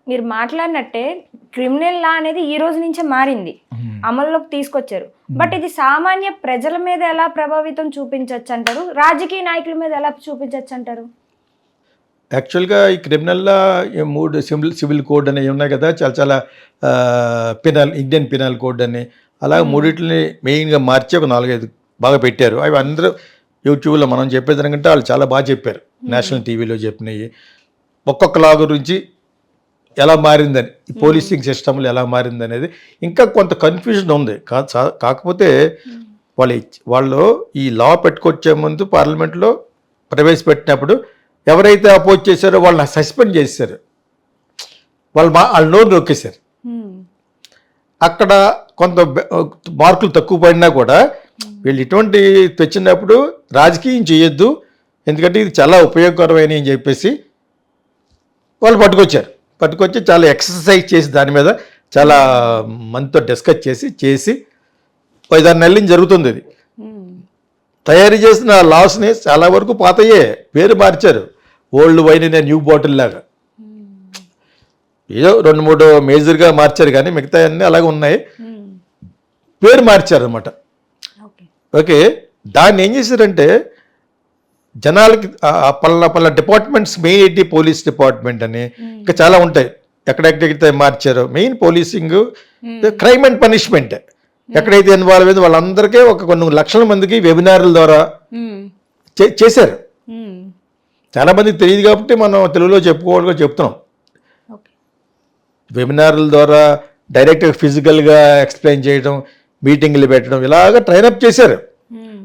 మీరు మాట్లాడినట్టే క్రిమినల్ లా అనేది ఈ రోజు నుంచే మారింది, అమల్లోకి తీసుకొచ్చారు. బట్ ఇది సామాన్య ప్రజల మీద ఎలా ప్రభావితం చూపించవచ్చు అంటారు, రాజకీయ నాయకుల మీద ఎలా చూపించవచ్చు అంటారు? యాక్చువల్గా ఈ క్రిమినల్లా 3 సివిల్ కోడ్ అనేవి ఉన్నాయి కదా, చాలా చాలా ఇండియన్ పినల్ కోడ్ అని, అలా మూడింటిని మెయిన్గా మార్చి ఒక 4-5 బాగా పెట్టారు. అవి అందరూ యూట్యూబ్లో మనం చెప్పేదానికంటే వాళ్ళు చాలా బాగా చెప్పారు. నేషనల్ టీవీలో చెప్పినవి ఒక్కొక్క లా గురించి ఎలా మారిందని, ఈ పోలీసింగ్ సిస్టమ్లు ఎలా మారింది అనేది ఇంకా కొంత కన్ఫ్యూజన్ ఉంది. కాకపోతే వాళ్ళు ఈ లా పెట్టుకొచ్చే ముందు పార్లమెంట్లో ప్రవేశపెట్టినప్పుడు ఎవరైతే అపోజ్ చేశారో వాళ్ళని సస్పెండ్ చేశారు, వాళ్ళ నోరు నొక్కేశారు. అక్కడ కొంత మార్కులు తక్కువ పడినా కూడా వీళ్ళు ఇటువంటి తెచ్చినప్పుడు రాజకీయం చేయొద్దు, ఎందుకంటే ఇది చాలా ఉపయోగకరమైన అని చెప్పేసి వాళ్ళు పట్టుకొచ్చి చాలా ఎక్సర్సైజ్ చేసి దాని మీద చాలా మనతో డిస్కస్ చేసి 5-6 నెలల నుంచి జరుగుతుంది. ఇది తయారు చేసిన లాస్ని చాలా వరకు పాతయ్యే పేరు మార్చారు, ఓల్డ్ వైన్ అనే న్యూ బాటిల్ లాగా. ఏదో 2-3 మేజర్గా మార్చారు కానీ మిగతా అన్నీ అలాగే ఉన్నాయి, పేరు మార్చారు అనమాట. ఓకే, దాన్ని ఏం చేశారంటే జనాలకి పల్ల డిపార్ట్మెంట్స్, మెయిన్ ఏంటి పోలీస్ డిపార్ట్మెంట్ అని ఇంకా చాలా ఉంటాయి, ఎక్కడెక్కడైతే మార్చారో main policing, crime and punishment ఎక్కడైతే ఇన్వాల్వ్ అయింది వాళ్ళందరికీ కొన్ని లక్షల మందికి వెబినార్ల ద్వారా చేశారు. చాలా మందికి తెలియదు కాబట్టి మనం తెలుగులో చెప్తున్నాం. వెబినార్ల ద్వారా డైరెక్ట్గా ఫిజికల్గా ఎక్స్ప్లెయిన్ చేయడం, మీటింగ్లు పెట్టడం, ఇలాగ ట్రైనప్ చేశారు.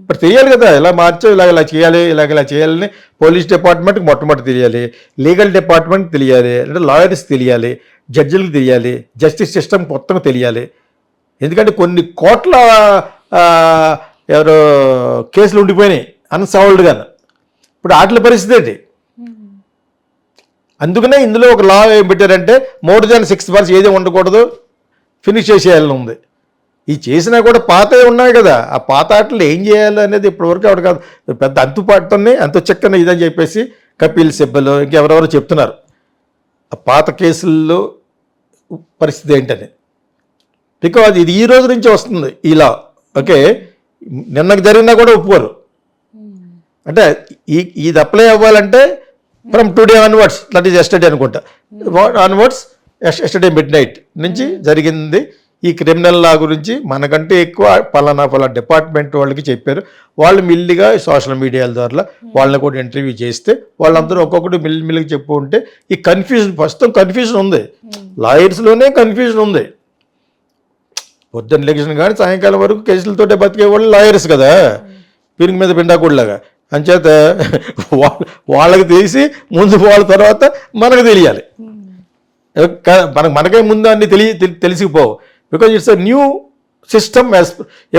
ఇప్పుడు తెలియాలి కదా, ఇలా మార్చో ఇలా చేయాలి, ఇలా చేయాలని పోలీస్ డిపార్ట్మెంట్కి మొట్టమొదటి తెలియాలి, లీగల్ డిపార్ట్మెంట్కి తెలియాలి, అంటే లాయర్స్ తెలియాలి, జడ్జిలకు తెలియాలి, జస్టిస్ సిస్టమ్ మొత్తం తెలియాలి. ఎందుకంటే కొన్ని కోట్ల ఎవరో కేసులు ఉండిపోయినాయి అన్సాల్వ్డ్గా. ఇప్పుడు వాటి పరిస్థితి ఏంటి? అందుకనే ఇందులో ఒక లా ఏం పెట్టారంటే మోర్ దాన్ 6 months ఏది ఉండకూడదు, ఫినిష్ చేసేయాలని ఉంది. ఈ చేసినా కూడా పాతవి ఉన్నాయి కదా, ఆ పాత ఆటలు ఏం చేయాలి అనేది ఇప్పటివరకు ఎవరు కాదు, పెద్ద అంతుపాటుతోనే అంత చక్కని ఇదని చెప్పేసి కపిల్ సిబ్బలు ఇంకెవరెవరో చెప్తున్నారు ఆ పాత కేసుల్లో పరిస్థితి ఏంటని. బికాజ్ ఇది ఈ రోజు నుంచి వస్తుంది ఈ లా. ఓకే, నిన్నకు జరిగినా కూడా ఒప్పుకోరు. అంటే ఇది అప్లై అవ్వాలంటే from today onwards, that is yesterday అనుకుంటా, ఆన్వర్డ్స్ ఎస్టర్డే మిడ్నైట్ నుంచి జరిగింది. ఈ క్రిమినల్ లా గురించి మనకంటే ఎక్కువ పలానా డిపార్ట్మెంట్ వాళ్ళకి చెప్పారు. వాళ్ళు మిల్లిగా సోషల్ మీడియాల ద్వారా వాళ్ళని కూడా ఇంటర్వ్యూ చేస్తే వాళ్ళందరూ ఒక్కొక్కటి మిల్లిగా చెప్పు ఉంటే ఈ ప్రస్తుతం కన్ఫ్యూజన్ ఉంది, లాయర్స్లోనే కన్ఫ్యూజన్ ఉంది. పొద్దున్న ఎలక్షన్ కానీ సాయంకాలం వరకు కేసులతోటే బతికే వాళ్ళు లాయర్స్ కదా, పిరుగు మీద పిండాకుడిలాగా. అంచేత వాళ్ళకి తెలిసి ముందు వాళ్ళ తర్వాత మనకు తెలియాలి. మనకే ముందు అన్ని తెలిసిపోవు. Because it's a new system.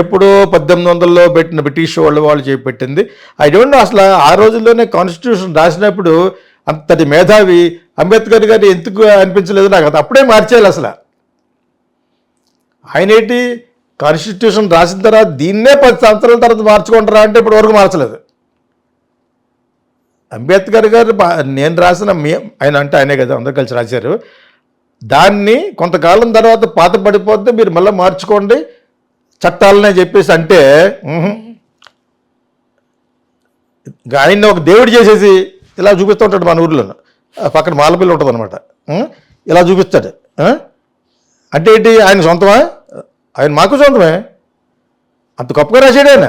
ఎప్పుడో 1800లో పెట్టిన బ్రిటిష్ వాళ్ళు చేపెట్టింది. ఐ డోంట్ నో అసలు ఆ రోజుల్లోనే కాన్స్టిట్యూషన్ రాసినప్పుడు అంతటి మేధావి అంబేద్కర్ గారు ఎందుకు అనిపించలేదు నాకు. అది అప్పుడే మార్చేయాలి అసలు. ఆయన ఏంటి కాన్స్టిట్యూషన్ రాసిన తర్వాత దీన్నే 10 సంవత్సరాల తర్వాత మార్చుకుంటారా అంటే ఇప్పటి వరకు మార్చలేదు. అంబేద్కర్ గారు నేను రాసిన ఆయన అంటే ఆయనే కదా, అందరూ కలిసి రాశారు. దాన్ని కొంతకాలం తర్వాత పాత పడిపోతే మీరు మళ్ళీ మార్చుకోండి చట్టాలనే చెప్పేసి అంటే ఆయన్ని ఒక దేవుడు చేసేసి ఇలా చూపిస్తూ ఉంటాడు. మన ఊర్లో పక్కన మాలపిల్లి ఉంటుంది అనమాట, ఇలా చూపిస్తాడు. అంటే ఏంటి, ఆయన సొంతమా? ఆయన మాకు సొంతమే, అంత గొప్పగా రాశాడు ఆయన.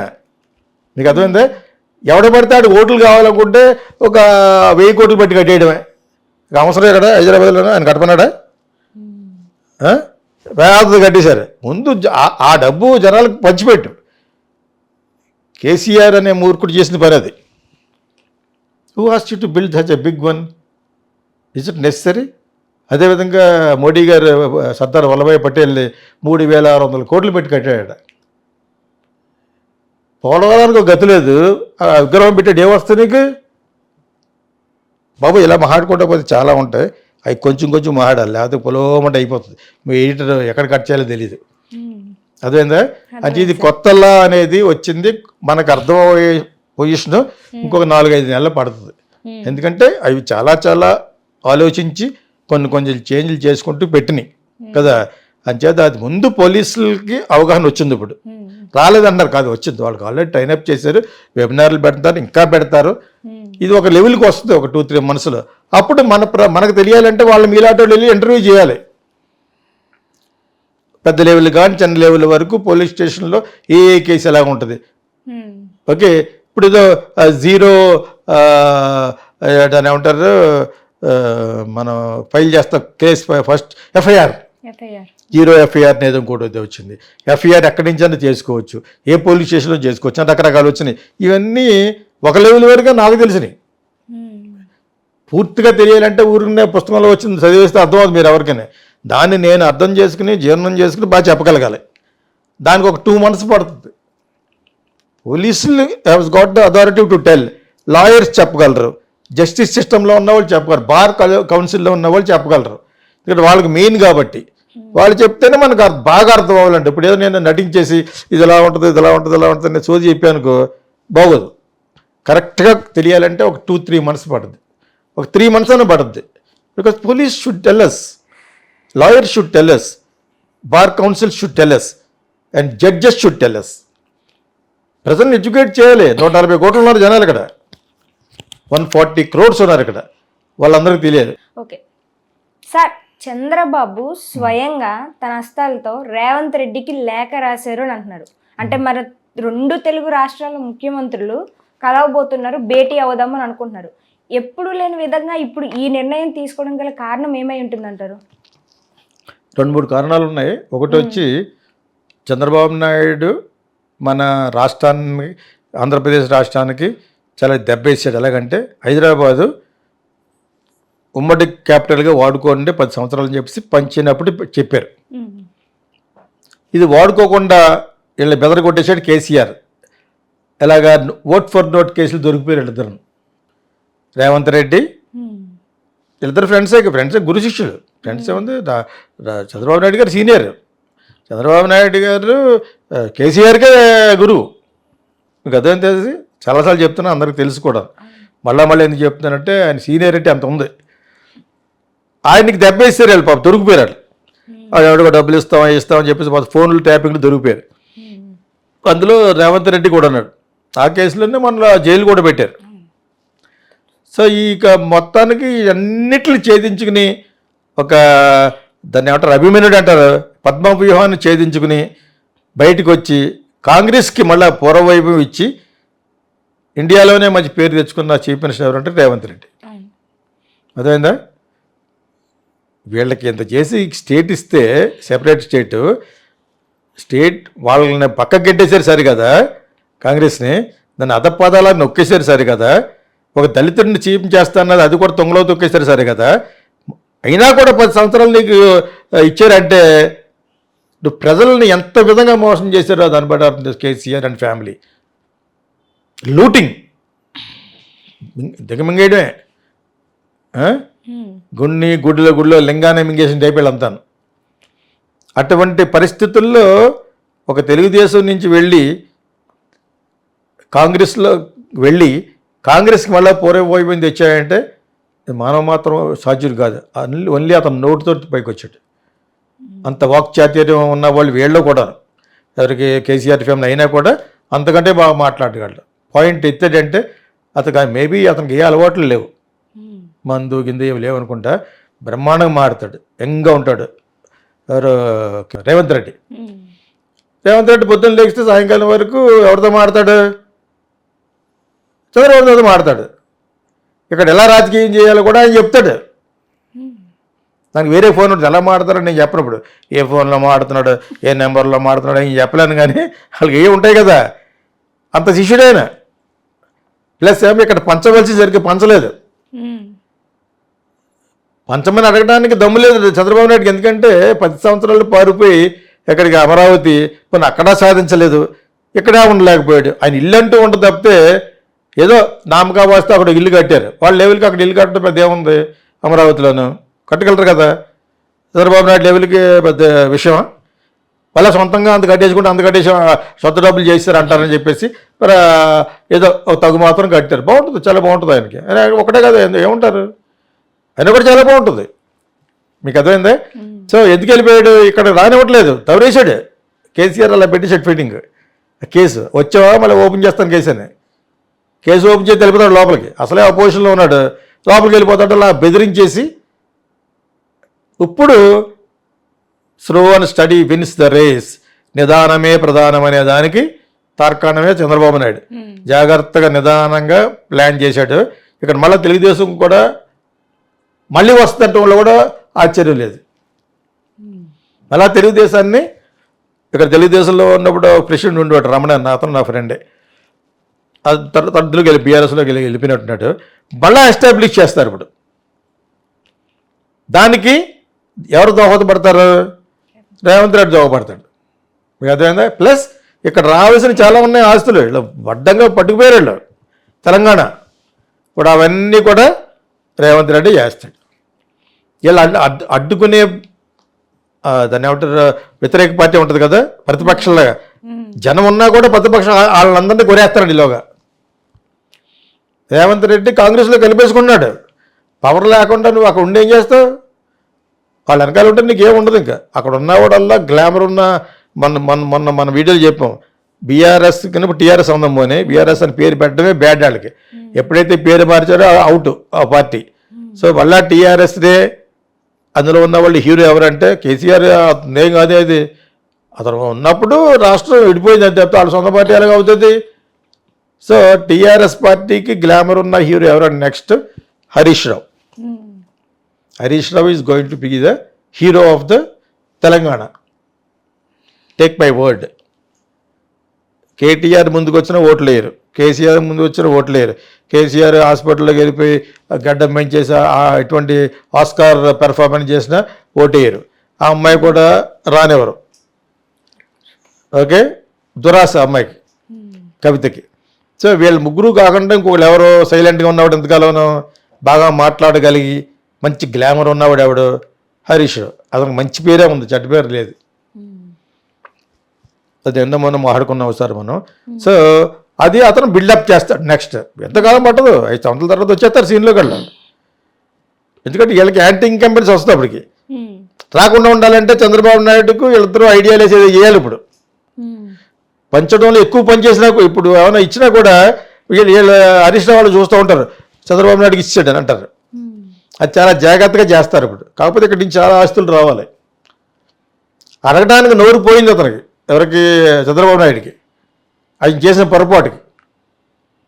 మీకు అర్థమైందే? ఎవడ పడితే ఆడు ఓట్లు కావాలనుకుంటే ఒక 1000 కోట్లు పెట్టి కట్టేయడమే. అవసరం కదా హైదరాబాద్లోనే ఆయన కట్టమన్నాడా? వేలాది కట్టేశారు. ముందు ఆ డబ్బు జనాలకు పంచిపెట్టు. కేసీఆర్ అనే మూర్ఖుడు చేసిన పని అది. Who asked you to build such a big one? Is it necessary? అదేవిధంగా మోడీ గారు సర్దార్ వల్లభాయ్ పటేల్ 3600 కోట్లు పెట్టి కట్టాడు. పోలవరానికి గతి లేదు, ఆ విగ్రహం పెట్టాడు, ఏమొస్తుంది నీకు బాబు? ఇలా మాట్లాడుకుంటా పోతే చాలా ఉంటాయి, అవి కొంచెం మాట్లాడాలి, లేకపోతే పొలమంటే అయిపోతుంది. మీ ఎడిటర్ ఎక్కడ కట్ చేయాలో తెలియదు. అదేందా అంటే ఇది కొత్తలా అనేది వచ్చింది, మనకు అర్థమయ్యే పొజిషన్ ఇంకొక 4-5 నెలలు పడుతుంది. ఎందుకంటే అవి చాలా ఆలోచించి కొన్ని చేంజ్లు చేసుకుంటూ పెట్టినాయి కదా. అంచేత అది ముందు పోలీసులకి అవగాహన వచ్చింది, ఇప్పుడు రాలేదన్నారు కాదు, వచ్చింది. వాళ్ళకి ఆల్రెడీ ట్రైనప్ చేశారు, వెబినార్లు పెడతారు, ఇంకా పెడతారు. ఇది ఒక లెవెల్కి వస్తుంది, ఒక 2-3 మనసులో. అప్పుడు మనకు తెలియాలంటే వాళ్ళు మీలాంటి వాళ్ళు వెళ్ళి ఇంటర్వ్యూ చేయాలి. పెద్ద లెవెల్ కానీ చిన్న లెవెల్ వరకు పోలీస్ స్టేషన్లో ఏ కేసు ఎలా ఉంటుంది. ఓకే, ఇప్పుడు ఏదో జీరో దాన్ని ఏమంటారు, మనం ఫైల్ చేస్తాం case, first FIR, zero FIR అనేది ఇంకోటి వచ్చింది. ఎఫ్ఐఆర్ ఎక్కడి నుంచి అయినా చేసుకోవచ్చు, ఏ పోలీస్ స్టేషన్లో చేసుకోవచ్చు అని రకరకాలు వచ్చినాయి. ఇవన్నీ ఒక లెవెల్ వరకు నాకు తెలిసినాయి. పూర్తిగా తెలియాలంటే ఊరినే పుస్తకంలో వచ్చింది చదివేస్తే అర్థమవుతుంది మీరు ఎవరికైనా. దాన్ని నేను అర్థం చేసుకుని జీర్ణం చేసుకుని బాగా చెప్పగలగాలి. దానికి ఒక 2 months పడుతుంది. పోలీసులు have got the authority to tell, lawyers చెప్పగలరు, జస్టిస్ సిస్టంలో ఉన్నవాళ్ళు చెప్పగలరు, బార్ కౌన్సిల్లో ఉన్నవాళ్ళు చెప్పగలరు. ఇక్కడ వాళ్ళకి మెయిన్ కాబట్టి వాళ్ళు చెప్తేనే మనకు బాగా అర్థం అవ్వాలంటే. ఇప్పుడు ఏదో నేను నటించేసి ఇది ఎలా ఉంటుంది ఇది ఎలా ఉంటుంది ఇలా ఉంటుంది నేను సోది చెప్పానుకో బాగోదు. కరెక్ట్గా తెలియాలంటే ఒక 2-3 months పడుతుంది, ఒక 3 months అయినా పడుతుంది. Because police should tell us, lawyers should tell us, bar council should tell us, and judges should tell us. ప్రజల్ని ఎడ్యుకేట్ చేయాలి. 140 కోట్లు ఉన్నారు జనాలు ఇక్కడ, 140 crores ఉన్నారు ఇక్కడ, వాళ్ళందరికీ తెలియాలి. ఓకే సార్, చంద్రబాబు స్వయంగా తన హస్తాలతో రేవంత్ రెడ్డికి లేఖ రాశారు అని అంటున్నారు. అంటే మరి 2 తెలుగు రాష్ట్రాల ముఖ్యమంత్రులు కలవబోతున్నారు, భేటీ అవుదాము అని అనుకుంటున్నారు. ఎప్పుడు లేని విధంగా ఇప్పుడు ఈ నిర్ణయం తీసుకోవడం గల కారణం ఏమై ఉంటుందంటారు? 2-3 కారణాలు ఉన్నాయి. ఒకటి వచ్చి చంద్రబాబు నాయుడు మన రాష్ట్రాన్ని, ఆంధ్రప్రదేశ్ రాష్ట్రానికి చాలా దెబ్బేసాడు. ఎలాగంటే హైదరాబాదు ఉమ్మడి క్యాపిటల్గా వాడుకోండి 10 సంవత్సరాలు అని చెప్పేసి పంచినప్పుడు చెప్పారు. ఇది వాడుకోకుండా వీళ్ళ బెదర కొట్టేసాడు కేసీఆర్. ఎలాగా ఓట్ ఫర్ నోట్ కేసులు దొరికిపోయారు వీళ్ళిద్దరు. రేవంత్ రెడ్డి వీళ్ళిద్దరు ఫ్రెండ్సే, గురు శిష్యులు. ఫ్రెండ్స్ ఏముంది, చంద్రబాబు నాయుడు గారు సీనియర్, చంద్రబాబు నాయుడు గారు కేసీఆర్కే గురువు. మీకు అదేం తెలిసి చాలాసార్లు చెప్తున్నా, అందరికి తెలుసు కూడా. మళ్ళీ ఎందుకు చెప్తున్నానంటే ఆయన సీనియారిటీ అంత ఉంది. ఆయనకి దెబ్బేస్తారు వాళ్ళు, పాప దొరికిపోయారు. ఎవరికో డబ్బులు ఇస్తామని చెప్పేసి ఫోన్లు ట్యాపింగ్లు దొరికిపోయారు. అందులో రేవంత్ రెడ్డి కూడా ఉన్నాడు. ఆ కేసులోనే మన జైలు కూడా పెట్టారు. సో ఇక మొత్తానికి అన్నిటిని ఛేదించుకుని ఒక దాన్ని ఏమంటారు, అభిమన్యుడు అంటారు, పద్మవ్యూహాన్ని ఛేదించుకుని బయటకు వచ్చి కాంగ్రెస్కి మళ్ళీ పూర్వవైభవం ఇచ్చి ఇండియాలోనే మంచి పేరు తెచ్చుకున్న చీఫ్ మినిస్టర్ ఎవరంటే రేవంత్ రెడ్డి. అదేందా, వీళ్ళకి ఎంత చేసి స్టేట్ ఇస్తే, సెపరేట్ స్టేట్ వాళ్ళని పక్కకి గెట్టేశారు సరి కదా, కాంగ్రెస్ని దాన్ని అధపాదాలా నొక్కేశారు సరి కదా, ఒక దళితుడిని చీఫ్ చేస్తాన్నది అది కూడా తొంగలో తొక్కేశారు సరే కదా. అయినా కూడా 10 సంవత్సరాలు నీకు ఇచ్చారంటే నువ్వు ప్రజల్ని ఎంత విధంగా మోసం చేశారో దాన్ని బట్టి అర్థం చేసి కేసీఆర్ అండ్ ఫ్యామిలీ లూటింగ్, దిగమింగేయడమే, గుడిలో లింగాన్ని మింగేసిన టైప్ అంతాను. అటువంటి పరిస్థితుల్లో ఒక తెలుగుదేశం నుంచి వెళ్ళి కాంగ్రెస్లో వెళ్ళి కాంగ్రెస్కి మళ్ళీ పూర్వవైభవం తెచ్చాయంటే మానవ మాత్రం సాధ్యుడు కాదు. ఓన్లీ అతను నోటితో పైకి వచ్చాడు. అంత వాక్చాతుర్యం ఉన్న వాళ్ళు వీళ్ళు కూడా, ఎవరికి కేసీఆర్ ఫ్యామిలీ అయినా కూడా అంతకంటే బాగా మాట్లాడగలడు. పాయింట్ ఎత్తాడంటే అతను మేబీ అతనికి ఏ అలవాట్లు లేవు, మందు గింద ఏమి లేవు అనుకుంటా, బ్రహ్మాండంగా మారుతాడు, యంగ్గా ఉంటాడు. ఎవరు, రేవంత్ రెడ్డి పొద్దున్న లేస్తే సాయంకాలం వరకు ఎవరితో మాడతాడు, చంద్రబాబుతో మాడతాడు. ఇక్కడ ఎలా రాజకీయం చేయాలో కూడా ఆయన చెప్తాడు. నాకు వేరే ఫోన్ ఉంటుంది, ఎలా మాడతారో నేను చెప్పినప్పుడు, ఏ ఫోన్లో మాడుతున్నాడు, ఏ నెంబర్లో మాడుతున్నాడు అని చెప్పలేను. కానీ వాళ్ళకి ఏ ఉంటాయి కదా, అంత శిష్యుడైనా. ప్లస్ ఏమో ఇక్కడ పంచవలసి సరిగ్గా పంచలేదు, పంచమని అడగడానికి దమ్ము లేదు చంద్రబాబు నాయుడుకి. ఎందుకంటే 10 సంవత్సరాలు పారిపోయి ఎక్కడికి అమరావతి కొన్ని అక్కడా సాధించలేదు, ఇక్కడా ఉండలేకపోయాడు. ఆయన ఇల్లు అంటూ ఉంటుంది తప్పితే ఏదో నామకా వాస్తే అక్కడ ఇల్లు కట్టారు. వాళ్ళ లెవెల్కి అక్కడ ఇల్లు కట్టడం పెద్ద ఏముంది, అమరావతిలోనూ కట్టగలరు కదా. చంద్రబాబు నాయుడు లెవెల్కి పెద్ద విషయమా? వాళ్ళ సొంతంగా అంత కట్టేసి సొంత డబ్బులు చేస్తారు అంటారని చెప్పేసి మరి ఏదో తగు మాత్రం కట్టారు. బాగుంటుంది, చాలా బాగుంటుంది ఆయనకి. ఆయన ఒకటే కదా ఏముంటారు, ఆయన కూడా చాలా బాగుంటుంది. మీకు అర్థమైందా? సో ఎందుకు వెళ్ళిపోయాడు? ఇక్కడ రానివ్వట్లేదు, తవరేశాడు. కేసీఆర్ అలా పెట్టి షెట్ ఫిట్టింగ్ కేసు వచ్చావా మళ్ళీ ఓపెన్ చేస్తాను కేసు అని. కేసు ఓపెన్ చేసి వెళ్ళిపోతాడు లోపలికి. అసలే అపోజిషన్లో ఉన్నాడు, లోపలికి వెళ్ళిపోతాడు అలా బెదిరించేసి. ఇప్పుడు slow and steady wins the race, నిదానమే ప్రధానం అనే దానికి తార్కాణమే చంద్రబాబు నాయుడు. జాగ్రత్తగా నిదానంగా ప్లాన్ చేశాడు. ఇక్కడ మళ్ళీ తెలుగుదేశం కూడా మళ్ళీ వస్తుండటంలో కూడా ఆశ్చర్యం లేదు. అలా తెలుగుదేశాన్ని ఇక్కడ తెలుగుదేశంలో ఉన్నప్పుడు ప్రెసిడెంట్ ఉండేవాడు రమణ అన్న, అతను నా ఫ్రెండే. అది తద్దులోకి వెళ్ళి బీఆర్ఎస్లోకి వెళ్ళిపోయినట్టున్నాడు. మళ్ళా ఎస్టాబ్లిష్ చేస్తారు. ఇప్పుడు దానికి ఎవరు దోహదపడతారు? రేవంత్ రెడ్డి దోహదపడతాడు. మీకు అర్థమైందా? ప్లస్ ఇక్కడ రావాల్సిన చాలా ఉన్నాయి ఆస్తులు, వీళ్ళు వడ్డంగా పట్టుకుపోయారు వీళ్ళు తెలంగాణ. ఇప్పుడు అవన్నీ కూడా రేవంత్ రెడ్డి చేస్తాడు. వీళ్ళు అడ్డుకునే దాన్ని ఏమంటారు, వ్యతిరేక పార్టీ ఉంటుంది కదా, ప్రతిపక్షంలాగా జనం ఉన్నా కూడా ప్రతిపక్షం వాళ్ళందరినీ కొనేస్తారండి ఈలోగా. రేవంత్ రెడ్డి కాంగ్రెస్లో కలిపేసుకున్నాడు. పవర్ లేకుండా నువ్వు అక్కడ ఉండి ఏం చేస్తావు? వాళ్ళ వెనకాల ఉంటే నీకేం ఉండదు. ఇంకా అక్కడ ఉన్నవాడల్లా గ్లామర్ ఉన్న మన వీడియోలు చెప్పాం. బీఆర్ఎస్ కింద టీఆర్ఎస్ ఉందాం పోనీ, బీఆర్ఎస్ అని పేరు పెట్టడమే బ్యాడ్ వాళ్ళకి. ఎప్పుడైతే పేరు మార్చారో అవుట్ ఆ పార్టీ. సో మళ్ళా టీఆర్ఎస్దే. అందులో ఉన్న వాళ్ళు హీరో ఎవరంటే కేసీఆర్. ఏం కాదే అది, అతను ఉన్నప్పుడు రాష్ట్రం విడిపోయింది అని చెప్తే వాళ్ళ సొంత పార్టీ ఎలాగ అవుతుంది? సో టీఆర్ఎస్ పార్టీకి గ్లామర్ ఉన్న హీరో ఎవరంటే next Harish Rao. Harish Rao is going to be the hero of the Telangana. Take my word. KTR ముందుకు వచ్చిన ఓట్లు వేయరు, కేసీఆర్ ముందుకు వచ్చిన ఓట్లు వేయరు. కేసీఆర్ హాస్పిటల్లోకి వెళ్ళిపోయి గడ్డం పెంచేసి ఎటువంటి ఆస్కార్ పెర్ఫార్మెన్స్ చేసినా ఓటేయరు. ఆ అమ్మాయి కూడా రానివ్వరు. ఓకే, దురాశ అమ్మాయికి, కవితకి. సో వీళ్ళు ముగ్గురు కాకుండా ఇంకొకళ్ళు ఎవరో సైలెంట్గా ఉన్నవాడు ఎంతకాలం బాగా మాట్లాడగలిగి మంచి గ్లామర్ ఉన్నవాడు ఎవడు? హరీష్. అతనికి మంచి పేరే ఉంది, చెడ్డ పేరు లేదు. అది ఎన్నో మనం మాట్లాడుకున్నాం సార్ మనం. సో అది అతను బిల్డప్ చేస్తాడు. నెక్స్ట్ ఎంతకాలం పట్టదు, 5 సంవత్సరాల తర్వాత వచ్చేస్తారు సీన్లోకి వెళ్ళాలి. ఎందుకంటే వీళ్ళకి యాంటీ ఇన్కంబెన్స్ వస్తుంది. అప్పటికి రాకుండా ఉండాలంటే చంద్రబాబు నాయుడుకు వీళ్ళిద్దరూ ఐడియాలు వేసేది చేయాలి. ఇప్పుడు పంచడంలో ఎక్కువ పని చేసినా, ఇప్పుడు ఏమైనా ఇచ్చినా కూడా వీళ్ళు హరీష్ రావు వాళ్ళు చూస్తూ ఉంటారు, చంద్రబాబు నాయుడుకి ఇచ్చాడు అని అంటారు. అది చాలా జాగ్రత్తగా చేస్తారు ఇప్పుడు. కాకపోతే ఇక్కడ నుంచి చాలా ఆస్తులు రావాలి. అడగడానికి నోరు పోయింది అతనికి, ఎవరికి? చంద్రబాబు నాయుడికి, ఆయన చేసిన పొరపాటుకి.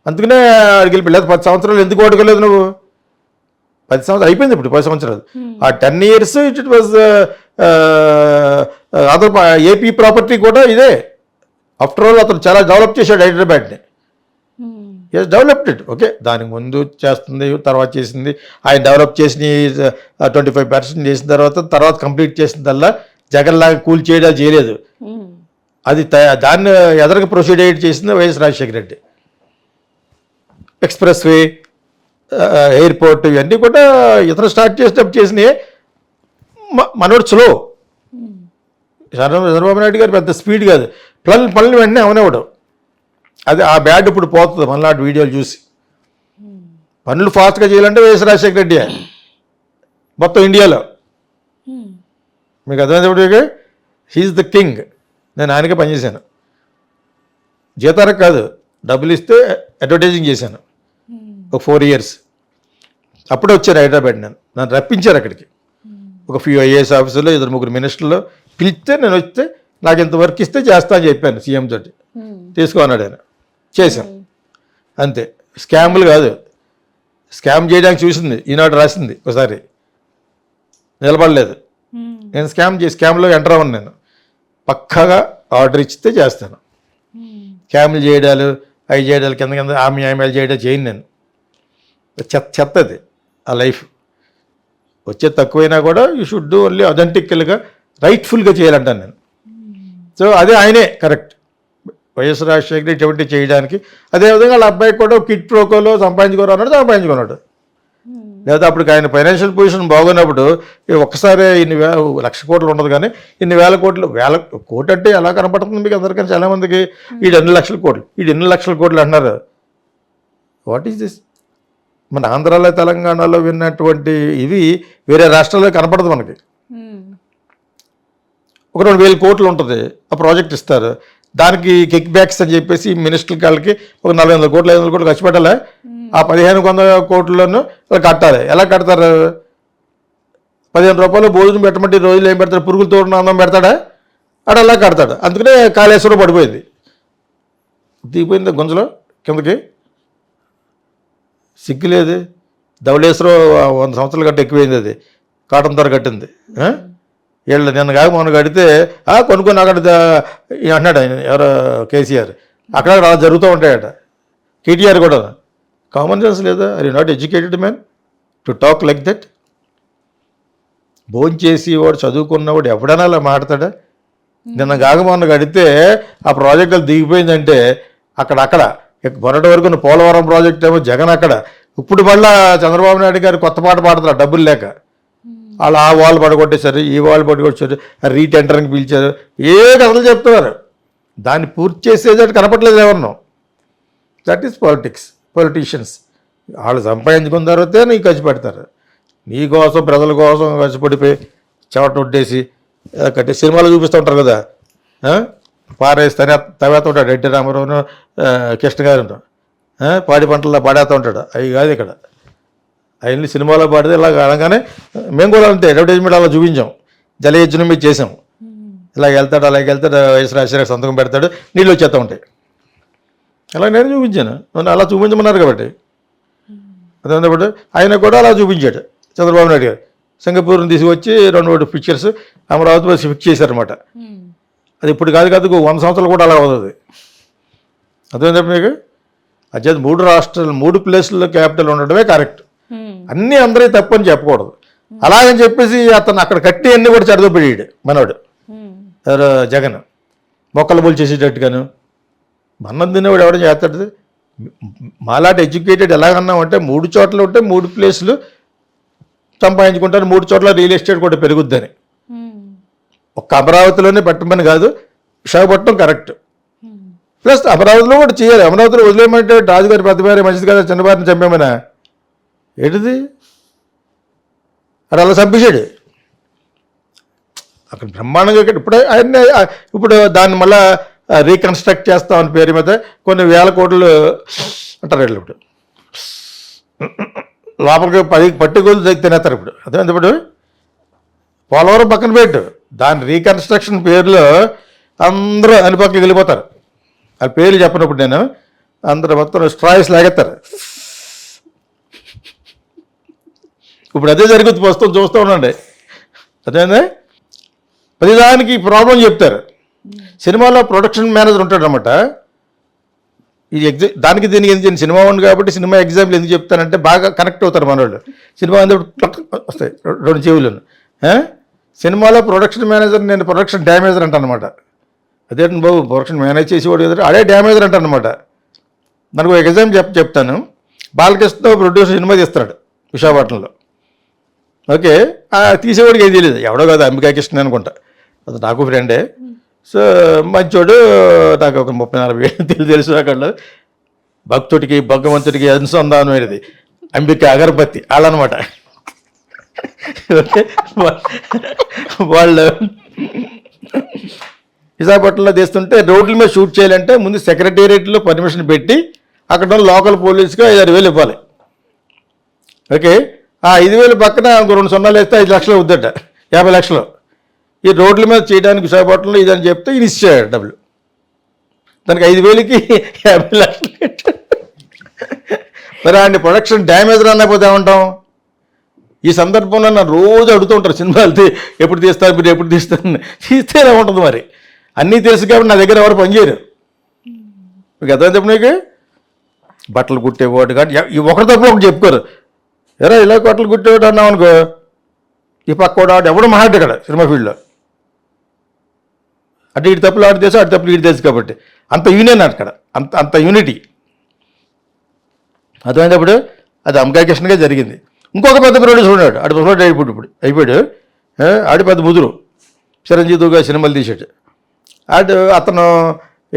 అందుకనే అడిగి వెళ్ళిపోయి 10 సంవత్సరాలు ఎందుకు ఓటుకోలేదు నువ్వు? 10 సంవత్సరాలు అయిపోయింది ఇప్పుడు. 10 సంవత్సరాలు, ఆ 10 years it was other AP property కూడా ఇదే. ఆఫ్టర్ ఆల్ అతను చాలా డెవలప్ చేశాడు హైదరాబాద్ని. Yes, developed. ఓకే, దానికి ముందు చేస్తుంది, తర్వాత చేసింది. ఆయన డెవలప్ చేసిన 25% చేసిన తర్వాత కంప్లీట్ చేసిందల్లా జగన్లాగా కూల్ చేయడం చేయలేదు. అది దాన్ని ఎదరికి ప్రొసీడ్ చేసింది YS Rajasekhara Reddy. Express way, airport, ఇవన్నీ కూడా ఇతను స్టార్ట్ చేసినప్పుడు చేసినవి. మనోడు స్లో. చంద్రబాబు నాయుడు గారు పెద్ద స్పీడ్ కాదు, పనులు వెంటనే అవనేవాడు. అది ఆ బ్యాడ్ ఇప్పుడు పోతుంది మనలాంటి వీడియోలు చూసి. పనులు ఫాస్ట్గా చేయాలంటే వైఎస్ రాజశేఖర రెడ్డి మొత్తం ఇండియాలో. మీకు అర్థమైనప్పుడు హీఈస్ ద కింగ్. నేను ఆయనకే పనిచేశాను, జీతానికి కాదు, డబ్బులు ఇస్తే అడ్వర్టైజింగ్ చేశాను ఒక 4 years. అప్పుడే వచ్చారు హైదరాబాద్. నన్ను రప్పించారు అక్కడికి. ఒక ఫ్యూ ఐఏఎస్ ఆఫీసర్లు, 2-3 మినిస్టర్లు పిలిస్తే నేను వస్తే నాకు ఇంత వర్క్ ఇస్తే చేస్తా అని చెప్పాను సీఎం తోటి. తీసుకోన్నాడు ఆయన, చేశాం అంతే. స్కామ్లు కాదు, స్కామ్ చేయడానికి చూసింది ఈనాడు రాసింది ఒకసారి, నిలబడలేదు. నేను స్కామ్లో ఎంటర్ అవ్వను. నేను పక్కాగా ఆర్డర్ ఇచ్చితే చేస్తాను. స్కామ్లు చేయడాలు, అవి చేయడాలు, కింద ఆమెలు చేయడాలు చేయను నేను. చెత్తది ఆ లైఫ్. వచ్చే తక్కువైనా కూడా యూ షుడ్ డూ ఓన్లీ అథెంటికల్గా, రైట్ఫుల్గా చేయాలంటాను నేను. సో అదే ఆయనే కరెక్ట్, వైఎస్ రాజశేఖర్ ఇటువంటి చేయడానికి. అదేవిధంగా వాళ్ళ అబ్బాయికి కూడా కిట్ ప్రోకోలో సంపాదించుకున్నాడు. లేదా అప్పుడు ఆయన ఫైనాన్షియల్ పొజిషన్ బాగున్నప్పుడు ఒక్కసారి ఇన్ని 1,00,000 కోట్లు ఉండదు, కానీ ఇన్ని 1,000 కోట్లు, 1,000 కోట్లు అంటే ఎలా కనపడుతుంది మీకు అందరికీ? చాలామందికి వీడు 2 లక్షల కోట్లు, వీడు 2 లక్షల కోట్లు అంటున్నారు. What is this? మన ఆంధ్రాలో తెలంగాణలో విన్నటువంటి ఇవి వేరే రాష్ట్రాల్లో కనపడదు మనకి. ఒక 2,000 కోట్లు ఉంటుంది, ఆ ప్రాజెక్ట్ ఇస్తారు, దానికి కిక్ బ్యాక్స్ అని చెప్పేసి మినిస్టర్ వాళ్ళకి ఒక 400 కోట్లు 500 కోట్లు ఖర్చు పెట్టాలి. ఆ 1,500 కోట్లను కట్టాలి. ఎలా కడతారు? 15 రూపాయలు భోజనం పెట్టమంటే ఈ రోజులు ఏం పెడతాడు? పురుగులతో అన్నం పెడతాడా? అక్కడ అలా కడతాడు. అందుకనే కాళేశ్వరం పడిపోయింది, దిగిపోయింది గుంజలో కిందకి. సిగ్గులేదు. ధవళేశ్వరం 100 సంవత్సరాలు కట్టి ఎక్కువైంది, అది కాటన్ ధర కట్టింది. వీళ్ళు నిన్న కాక మొన్న కడితే కొనుక్కొని అక్కడ అంటున్నాడు ఆయన, ఎవరో కేసీఆర్, అక్కడ అలా జరుగుతూ ఉంటాయట. కేటీఆర్ కూడా. కామన్ సెన్స్ లేదా? Are you not educated man to talk like that? భోజనం చేసి వాడు చదువుకున్నవాడు ఎవడైనా అలా మాట్లాడా? నిన్న కాక మొన్న కడితే ఆ ప్రాజెక్టులు దిగిపోయిందంటే అక్కడ మొన్నటి వరకు పోలవరం ప్రాజెక్ట్ ఏమో జగన్ అక్కడ, ఇప్పుడు మళ్ళీ చంద్రబాబు నాయుడు గారు కొత్త పాట పాడుతున్నారు డబ్బులు లేక. వాళ్ళు ఆ వాళ్ళు పడగొట్టేశారు, ఈ వాళ్ళు పడగొట్టేశారు, రీటెండరింగ్ పిలిచారు, ఏ కథలు చెప్తున్నారు. దాన్ని పూర్తి చేసేది కనపట్లేదు ఎవరినో. That is politics. పొలిటీషియన్స్ వాళ్ళు సంపాదించుకున్న తర్వాతే నీకు ఖర్చు పెడతారు. నీ కోసం ప్రజల కోసం ఖర్చుపడిపోయి చెవట ఉట్టేసి కట్టి సినిమాలు చూపిస్తూ ఉంటారు కదా, పారేసి తవేస్తూ ఉంటాడు ఎన్టీ రామారావును, కృష్ణ గారు పాడి పంటల్లో పాడేస్తూ ఉంటాడు. అవి కాదు ఇక్కడ. అవన్నీ సినిమాలో పాడితే ఇలా అనగానే మేము కూడా అంతే అడ్వర్టైజ్మెంట్ అలా చూపించాం, జలయజ్ఞం మీద చేసాం. ఇలాగ వెళ్తాడు, అలాగే వెళ్తాడు, వయసు రాజశేఖర్ సంతకం పెడతాడు, నీళ్ళు వచ్చేస్తూ ఉంటాయి. అలా నేను చూపించాను, అలా చూపించమన్నారు కాబట్టి. అదేప్పుడు ఆయన కూడా అలా చూపించాడు చంద్రబాబు నాయుడు గారు. సింగపూర్ని తీసుకొచ్చి 2 పిక్చర్స్ అమరావతి ఫిక్స్ చేశారనమాట. అది ఇప్పుడు కాదు 100 సంవత్సరాలు కూడా అలా అవుతుంది. అదేంటప్పుడు మీకు అదే 3 రాష్ట్రాలు 3 ప్లేసుల్లో క్యాపిటల్ ఉండడమే కరెక్ట్. అన్నీ అందరూ తప్పని చెప్పకూడదు. అలాగని చెప్పేసి అతను అక్కడ కట్టి అన్నీ కూడా చెడదొప్పాడు మనవాడు జగన్. మొక్కలు బోల్ చేసేటట్టుగాను మన్నం తినేవాడు ఎవడని చేస్తాడు. మాలాంటి ఎడ్యుకేటెడ్ ఎలాగన్నామంటే 3 చోట్ల ఉంటే 3 ప్లేసులు సంపాదించుకుంటారు, 3 చోట్ల రియల్ ఎస్టేట్ కూడా పెరుగుద్దని. ఒక్క అమరావతిలోనే పెట్టమని కాదు, విశాఖపట్నం కరెక్ట్. ప్లస్ అమరావతిలో కూడా చేయాలి. అమరావతిలో వదిలేయమంటే రాజుగారి పెద్దవారి మంచిది కదా, చిన్నవారిని చంపేమనా ఏంటిది? అది అలా చంపేశాడు అక్కడ బ్రహ్మాండంగా. ఇప్పుడు దాన్ని మళ్ళీ రీకన్స్ట్రక్ట్ చేస్తామని పేరు మీద కొన్ని 1000 కోట్లు అంటారు వీళ్ళు. ఇప్పుడు లోపలికి 10 పట్టుకోలు తినేస్తారు ఇప్పుడు. అదే ఇప్పుడు పోలవరం పక్కన పెట్టు, దాని రీకన్స్ట్రక్షన్ పేరులో అందరూ అనిపక్కకి వెళ్ళిపోతారు. ఆ పేర్లు చెప్పినప్పుడు నేను అందరూ మొత్తం స్ట్రాయిస్ లాగేస్తారు. ఇప్పుడు అదే జరుగుతుంది, ప్రస్తుతం చూస్తూ ఉండండి. అదేందా ప్రతిదానికి ప్రాబ్లం చెప్తారు. సినిమాలో ప్రొడక్షన్ మేనేజర్ ఉంటాడు అనమాట. ఈ దానికి దీనికి ఎందుకు సినిమా ఉంది కాబట్టి సినిమా ఎగ్జాంపుల్ ఎందుకు చెప్తానంటే బాగా కనెక్ట్ అవుతారు మనోళ్ళు. సినిమా వస్తాయి 2 చెవులను. సినిమాలో ప్రొడక్షన్ మేనేజర్ నేను ప్రొడక్షన్ డ్యామేజర్ అంటాను అనమాట. అదే బాబు ప్రొడక్షన్ మేనేజ్ చేసేవాడు కదా, అదే డ్యామేజర్ అంటాను అనమాట. నాకు ఒక ఎగ్జాంపుల్ చెప్తాను. బాలకృష్ణ ప్రొడ్యూసర్ సినిమా తీస్తాడు విశాఖపట్నంలో. ఓకే, తీసేవాడికి ఏం తెలియదు, ఎవడో కాదు అంబికా కృష్ణ అనుకుంటా, అది నాకు ఫ్రెండే. సో మంచోడు, నాకు ఒక 30-40 ఏళ్ళు తెలుసు. అక్కడ భక్తుడికి భగవంతుడికి అనుసంధానమైనది అంబిక అగరబత్తి వాళ్ళనమాట. వాళ్ళు విశాఖపట్నంలో తీస్తుంటే రోడ్ల మీద షూట్ చేయాలంటే ముందు సెక్రటేరియట్లో పర్మిషన్ పెట్టి అక్కడ లోకల్ పోలీసుగా 5,000 ఇవ్వాలి. ఓకే, ఆ 5,000 పక్కన ఇంకో 2 సున్నాలు వేస్తే 5 లక్షలు అవుద్దట, 50 లక్షలు. ఈ రోడ్ల మీద చేయడానికి విశాఖపట్నంలో ఇదని చెప్తే ఇది ఇచ్చాడు డబ్బులు. దానికి 5,000కి 50 లక్షలు. మరి ఆయన ప్రొడక్షన్ డ్యామేజ్ రాకపోతే ఏమంటాం? ఈ సందర్భంలో నన్ను రోజు అడుగుతూ ఉంటారు, సినిమాలు ఎప్పుడు తీస్తారు మీరు, ఎప్పుడు తీస్తారు, తీస్తే ఎలా ఉంటుంది మరి. అన్నీ తెలుసు కాబట్టి నా దగ్గర ఎవరు పనిచేయరు. మీకు అర్థం చెప్పు. నీకు బట్టలు కుట్టేవాడు కానీ ఒకరి తప్పు ఒకటి చెప్పుకోరు. ఎరా ఇలా బట్టలు కుట్టేవాడు అన్నావు అనుకో, ఈ పక్క ఎవడు మహాడు ఇక్కడ సినిమా ఫీల్డ్లో. అంటే ఇటు తప్పులు ఆడు తెలుసు, అటు తప్పులు ఇటు తెలుసు కాబట్టి అంత యూనియన్ అక్కడ, అంత యూనిటీ. అర్థమైనప్పుడు అది అంబికా కృష్ణగా జరిగింది. ఇంకొక పెద్ద ప్రొడ్యూసర్ ఉన్నాడు, ఆడు ప్రొడ్యూసర్ అయిపోయాడు. ఆడి పెద్ద ముదురు చిరంజీవిగా సినిమాలు తీసాడు. అతను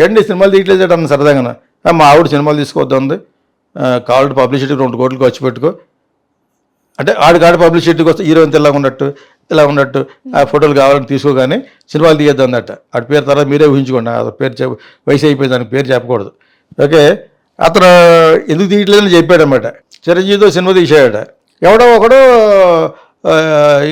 ఏంటి సినిమాలు తీయట్లేదు అన్న సరదాగా, మా ఆవిడ సినిమాలు తీసుకోవద్దా ఉంది, కావాలంటే పబ్లిసిటీ 2 కోట్లు ఖర్చు పెట్టుకో, అంటే ఆడికాడ పబ్లిసిటీకి వస్తే హీరో అంతా ఇలా ఉన్నట్టు ఆ ఫోటోలు కావాలని తీసుకోగానే సినిమాలు తీయద్దు అన్నట్ట. ఆడి పేరు తర్వాత మీరే ఊహించుకోండి, ఆ పేరు వయసు అయిపోయింది, దానికి పేరు చెప్పకూడదు. ఓకే, అతను ఎందుకు తీయట్లేదని చెప్పాడు అనమాట. చిరంజీవితో సినిమా తీసాడట. ఎవడో ఒకడు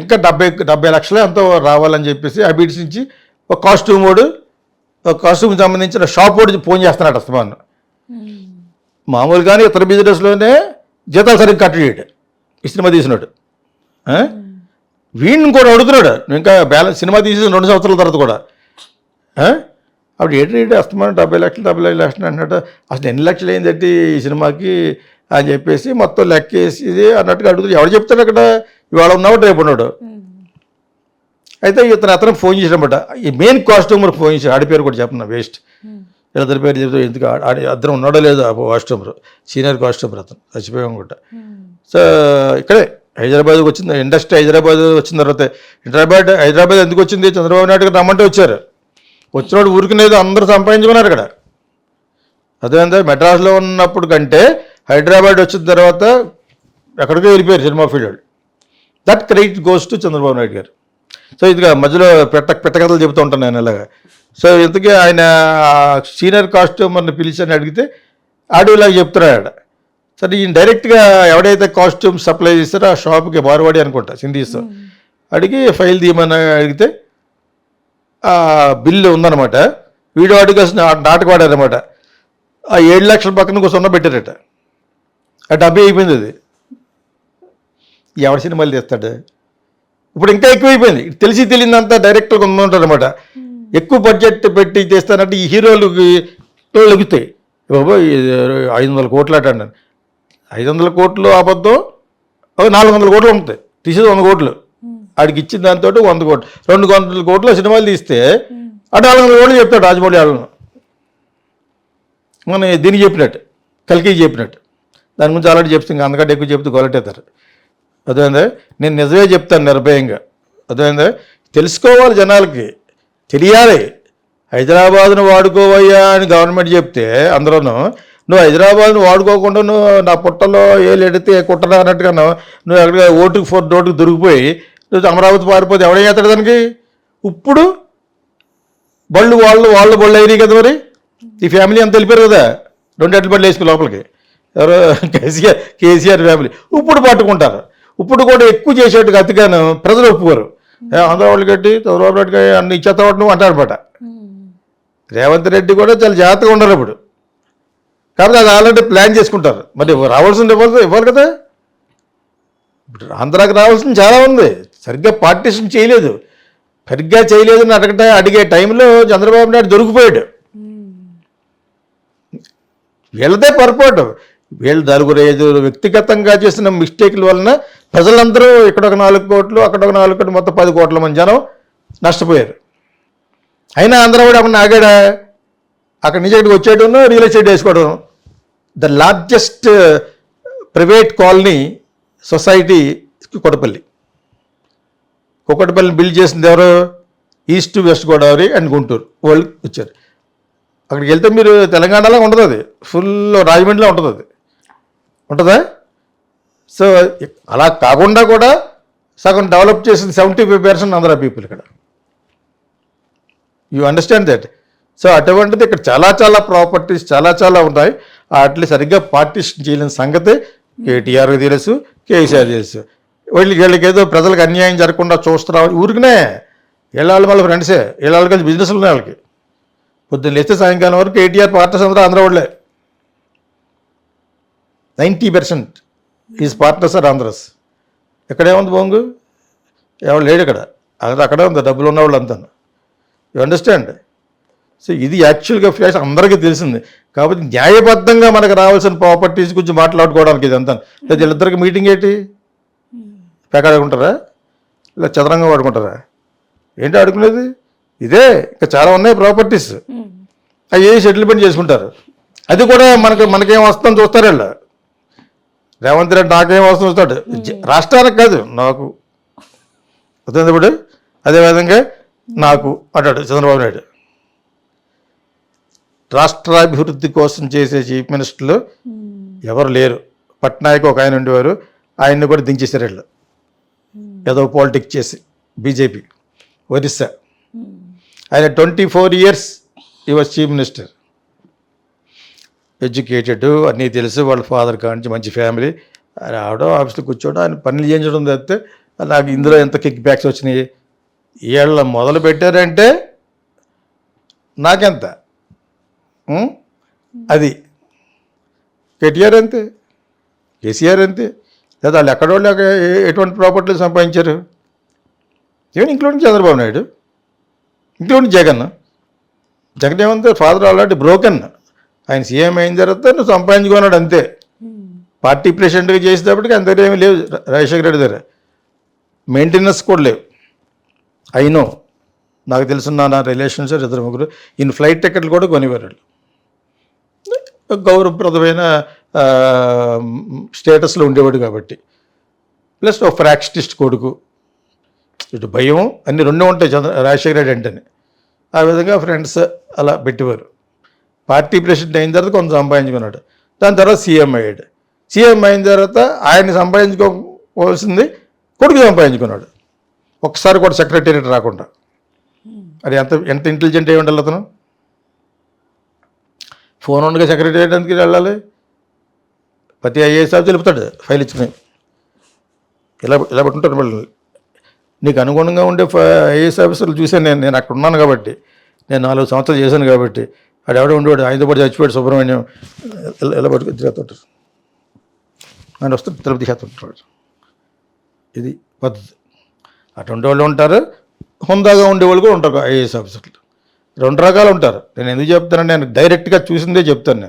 ఇంకా 70 లక్షలు ఎంతో రావాలని చెప్పేసి అబిడ్స్ నుంచి ఒక కాస్ట్యూమ్ సంబంధించిన షాప్ వాడు ఫోన్ చేస్తున్నాడు అస్తమాను. మామూలుగానే ఇతర బిజినెస్లోనే జీతాలు సరిగ్గా కట్టేయడు ఈ సినిమా తీసినాడు. వీడిని కూడా అడుగుతున్నాడు, ఇంకా బ్యాలెన్స్ సినిమా తీసి 2 సంవత్సరాల తర్వాత కూడా. అప్పుడు ఏంటి అస్తమానం 70 లక్షలు 75 లక్షలు అంటున్నాడు. అసలు ఎన్ని లక్షలు అయిందంటే ఈ సినిమాకి అని చెప్పేసి మొత్తం లెక్కేసి అన్నట్టుగా అడుగుతుంది. ఎవరు చెప్తాడు అక్కడ, ఇవాళ ఉన్నాడు రేపు ఉన్నాడు. అయితే అతను ఫోన్ చేసినమాట, ఈ మెయిన్ కాస్ట్యూమర్ ఫోన్ చేసి, ఆడి పేరు కూడా చెప్పిన వేస్ట్, ఇద్దరి పేరు చెప్తే ఎందుకు అద్దరం ఉన్నాడో లేదో ఆ కాస్ట్యూమర్, సీనియర్ కాస్ట్యూమర్ అతను చచ్చిపోయాం కూడా. సో ఇక్కడే హైదరాబాద్కి వచ్చింది ఇండస్ట్రీ. హైదరాబాద్ వచ్చిన తర్వాత హైదరాబాద్ ఎందుకు వచ్చింది, చంద్రబాబు నాయుడు గారు రమ్మంటే వచ్చారు. వచ్చినోడు ఊరికినేది అందరూ సంపాదించుకున్నారు ఇక్కడ. అదేంటే మెడ్రాస్లో ఉన్నప్పుడు కంటే హైదరాబాద్ వచ్చిన తర్వాత ఎక్కడికో వెళ్ళిపోయారు cinema field. That credit goes to Chandrababu Naidu గారు. సో ఇదిగా మధ్యలో పెట్టకథలు చెబుతూ ఉంటాను నేను ఇలాగా. సో ఇంతకీ ఆయన సీనియర్ కాస్ట్యూమర్ని పిలిచి అడిగితే ఆడిలాగా చెప్తున్నాడు. సరే ఈయన డైరెక్ట్గా ఎవడైతే కాస్ట్యూమ్ సప్లై చేస్తారో ఆ షాప్కి బారువాడి అనుకుంటా సింధీస్ అడిగి ఫైల్ తీయమని అడిగితే ఆ బిల్లు ఉందన్నమాట. వీడియో అడిగి నాటకవాడారనమాట. ఆ 7 లక్షల పక్కన సున్నా పెట్టారట. ఆ డబ్బే అయిపోయింది. అది ఎవరి సినిమాలు తీస్తాడు ఇప్పుడు, ఇంకా ఎక్కువైపోయింది. తెలిసి తెలియదంతా డైరెక్టర్గా ఉంటుంటారు అనమాట. ఎక్కువ బడ్జెట్ పెట్టి చేస్తానంటే ఈ హీరోలకి లెగుతాయి. బాబు 500 కోట్లు అంటాను. 500 కోట్లు అబద్ధం, 400 కోట్లు ఉంటాయి. తీసేది 100 కోట్లు. ఆడికి ఇచ్చిన దాంతో 100 కోట్లు, 200 కోట్ల సినిమాలు తీస్తే అటు 400 కోట్లు చెప్తాడు రాజమౌళి వాళ్ళను. మన దీనికి చెప్పినట్టు, కల్కి చెప్పినట్టు. దాని గురించి ఆల్రెడీ చెప్తే ఇంకా అంతకంటే ఎక్కువ చెప్తే గొలటేస్తారు. అదేందా, నేను నిజమే చెప్తాను నిర్భయంగా. అదేందా, తెలుసుకోవాలి, జనాలకి తెలియాలి. హైదరాబాద్ను వాడుకోవయ్యా అని గవర్నమెంట్ చెప్తే అందరూ, నువ్వు హైదరాబాద్ను వాడుకోకుండా నువ్వు నా పుట్టలో ఎడితే కుట్టరా అన్నట్టుగా నువ్వు ఎక్కడ ఓటుకు 4 నోటుకు దొరికిపోయి నువ్వు అమరావతి పారిపోతే ఎవడేం చేస్తాడు దానికి? ఇప్పుడు వాళ్ళు బళ్ళు అయినాయి కదా. మరి ఈ ఫ్యామిలీ అంతా వెళ్ళిపోయారు కదా, 2 ఎడ్ల బళ్ళు వేసుకుని లోపలికి. ఎవరో కేసీఆర్ ఫ్యామిలీ ఇప్పుడు పట్టుకుంటారు. ఇప్పుడు కూడా ఎక్కువ చేసేట్టుగా అతిగాను ప్రజలు ఒప్పుకోరు. ఆంధ్రవాళ్ళు గట్టి చంద్రబాబు నాయుడు గారు అన్ని ఇచ్చేస్తాడు నువ్వు అంటారనమాట. రేవంత్ రెడ్డి కూడా చాలా జాగ్రత్తగా ఉండరు ఇప్పుడు. కాబట్టి అది ఆల్రెడీ ప్లాన్ చేసుకుంటారు. మరి రావాల్సింది ఇవ్వాలి కదా. ఇప్పుడు ఆంధ్రాకి రావాల్సింది చాలా ఉంది. సరిగ్గా పార్టీషన్ చేయలేదు, సరిగ్గా చేయలేదని అడిగే టైంలో చంద్రబాబు నాయుడు దొరికిపోయాడు. వీళ్ళదే పొరపాటు. వీళ్ళు 4-5 వ్యక్తిగతంగా చేసిన మిస్టేక్ల వలన ప్రజలందరూ ఇక్కడ ఒక 4 కోట్లు, అక్కడ ఒక 4 కోట్లు, మొత్తం 10 కోట్ల మంది జనం నష్టపోయారు. అయినా ఆంధ్రవాడు అప్పుడు ఆగాడా? అక్కడ నుంచి ఇక్కడికి వచ్చేయడం, రియల్ ఎస్టేట్ వేసుకోవడం. The largest private colony society కుక్కటపల్లిని బిల్డ్ చేసింది ఎవరు? East west Godavari and Guntur వాళ్ళు వచ్చారు. అక్కడికి వెళ్తే మీరు తెలంగాణలో ఉండదు, అది ఫుల్ రాజమండ్రిలో ఉంటుంది. అది ఉంటుందా? సో అలా కాకుండా కూడా సగం డెవలప్ చేసింది 75% ఆంధ్ర పీపుల్ ఇక్కడ. You understand that? సో అటువంటిది ఇక్కడ చాలా ప్రాపర్టీస్ చాలా ఉన్నాయి. వాటిని సరిగ్గా పార్టీషన్ చేయలేని సంగతి కేటీఆర్కి తెలుసు, కేసీఆర్ తెలుసు. వీళ్ళకి ఏదో ప్రజలకు అన్యాయం జరగకుండా చూస్తున్నారు ఊరికనే. వీళ్ళ మళ్ళీ ఫ్రెండ్సే, వీళ్ళ కలిసి బిజినెస్లు ఉన్నాయి వాళ్ళకి. పొద్దున్న లేస్తే సాయంకాలం వరకు కేటీఆర్ పార్ట్నర్స్ అందరూ ఆంధ్ర వాళ్ళే. 90% ఈజ్ పార్ట్నర్స్ ఆర్ ఆంధ్రస్. ఎక్కడేముంది బొంగు? ఎవరు లేడు ఇక్కడ. అక్కడే ఉంది డబ్బులు ఉన్నవాళ్ళు అంతా. You understand? సో ఇది యాక్చువల్గా ఫ్లాష్ అందరికీ తెలిసింది. కాబట్టి న్యాయబద్ధంగా మనకు రావాల్సిన ప్రాపర్టీస్ గురించి మాట్లాడుకోవడానికి ఇదంతా. లేదా వీళ్ళిద్దరికి మీటింగ్ ఏంటి? పెకాడుకుంటారా? ఇలా చదరంగా వాడుకుంటారా? ఏంటి ఆడుకునేది? ఇదే. ఇంకా చాలా ఉన్నాయి ప్రాపర్టీస్. అవి సెటిల్మెంట్ చేసుకుంటారు. అది కూడా మనకేం వస్తుందని చూస్తారు వీళ్ళు. రేవంత్ రెడ్డి నాకేం వస్తుంది వస్తాడు, రాష్ట్రానికి కాదు నాకు వస్తుంది. ఇప్పుడు అదేవిధంగా నాకు అంటాడు చంద్రబాబు నాయుడు. రాష్ట్రాభివృద్ధి కోసం చేసే చీఫ్ మినిస్టర్లు ఎవరు లేరు. పట్నాయక్ ఒక ఆయన ఉండేవారు, ఆయన్ని కూడా దించేశారు వీళ్ళు ఏదో పాలిటిక్స్ చేసి. బీజేపీ ఒరిస్సా, ఆయన 24 years ఈ వాజ్ చీఫ్ మినిస్టర్. ఎడ్యుకేటెడ్, అన్నీ తెలుసు, వాళ్ళ ఫాదర్ కానించి మంచి ఫ్యామిలీ. రావడం ఆఫీస్లో కూర్చోవడం, ఆయన పనులు చేయించడం తప్పితే నాకు ఇందులో ఎంత కిక్ బ్యాక్స్ వచ్చినాయి. వీళ్ళ మొదలు పెట్టారంటే నాకెంత అది. కేటీఆర్ అంతే, కేసీఆర్ అంతే. లేదా వాళ్ళు ఎక్కడోళ్ళు ఎటువంటి ప్రాపర్టీలు సంపాదించారు, even including Chandrababu Naidu, including Jagan. Jagan ఏమంటే ఫాదర్ ఆల్రెడీ బ్రోకెన్. ఆయన సీఎం అయిన తర్వాత నువ్వు సంపాదించుకున్నాడు అంతే. పార్టీ ప్రెసిడెంట్గా చేసేటప్పటికి అంత ఏమీ లేవు రాజశేఖర రెడ్డి దగ్గర, మెయింటెనెన్స్ కూడా లేవు. అయినో నాకు తెలుసున్న నా రిలేషన్స్ 2-3 ఈయన ఫ్లైట్ టికెట్లు కూడా కొనివారు. గౌరవప్రదమైన స్టేటస్లో ఉండేవాడు కాబట్టి, ప్లస్ ఒక ఫ్రాక్షనిస్ట్ కొడుకు, ఇటు భయం అన్నీ రెండూ ఉంటాయి రాజశేఖర రెడ్డి అంటేనే. ఆ విధంగా ఫ్రెండ్స్ అలా పెట్టేవారు. పార్టీ ప్రెసిడెంట్ అయిన తర్వాత కొంత సంపాదించుకున్నాడు. దాని తర్వాత సీఎం అయ్యాడు. సీఎం అయిన తర్వాత ఆయన సంపాదించుకోవాల్సింది కొడుకు సంపాదించుకున్నాడు. ఒక్కసారి కూడా సెక్రటేరియట్ రాకుండా. అది ఎంత ఇంటెలిజెంట్ అయి ఉండాలి అతను. ఫోన్ ఉండగా సెక్రటేరియట్ ఎందుకు వెళ్ళాలి? ప్రతి ఐఏఎస్ ఆఫీసర్ చెప్తాడు ఫైల్ ఇచ్చుకుని, ఇలా పెట్టుంటారు వాళ్ళు. నీకు అనుగుణంగా ఉండే ఐఏఎస్ ఆఫీసర్లు చూశాను నేను అక్కడ ఉన్నాను కాబట్టి, నేను 4 సంవత్సరాలు చేశాను కాబట్టి. ఆడు ఎవడో ఉండేవాడు, ఆయనతో పాటు చచ్చిపోయాడు సుబ్రహ్మణ్యం, ఇలా పట్టుకుని తిరుగుతుంటారు. ఆయన వస్తే తిరుపతి చేస్తుంటాడు. ఇది పద్ధతి. అటువంటి వాళ్ళు ఉంటారు, హుందాగా ఉండేవాళ్ళు కూడా ఉంటారు ఐఏఎస్ ఆఫీసర్లు. 2 రకాలు ఉంటారు. నేను ఎందుకు చెప్తానంటే నేను డైరెక్ట్గా చూసిందే చెప్తాను.